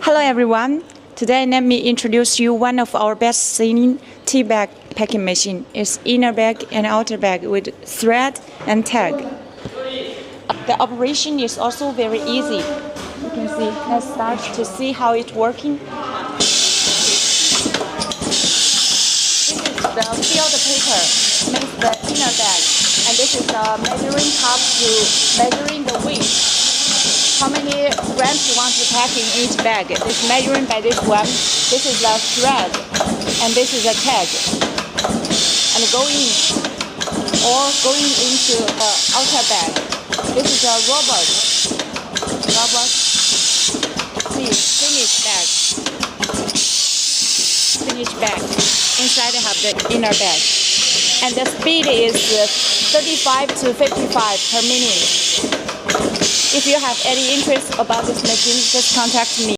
Hello everyone. Today let me introduce you one of our best-selling tea bag packing machine. It's inner bag and outer bag with thread and tag. The operation is also very easy. You can see. Let's start to see how it's working. This is the filled paper makes the inner bag, and this is the measuring cup to measuring the weight. How many grams you want to pack in each bag? It's measuring by this one. This is the thread, and this is a tag. And going into the outer bag. This is a robot. Finish bag. Inside I have the inner bag, and the speed is 35 to 55 per minute. If you have any interest about this machine, just contact me.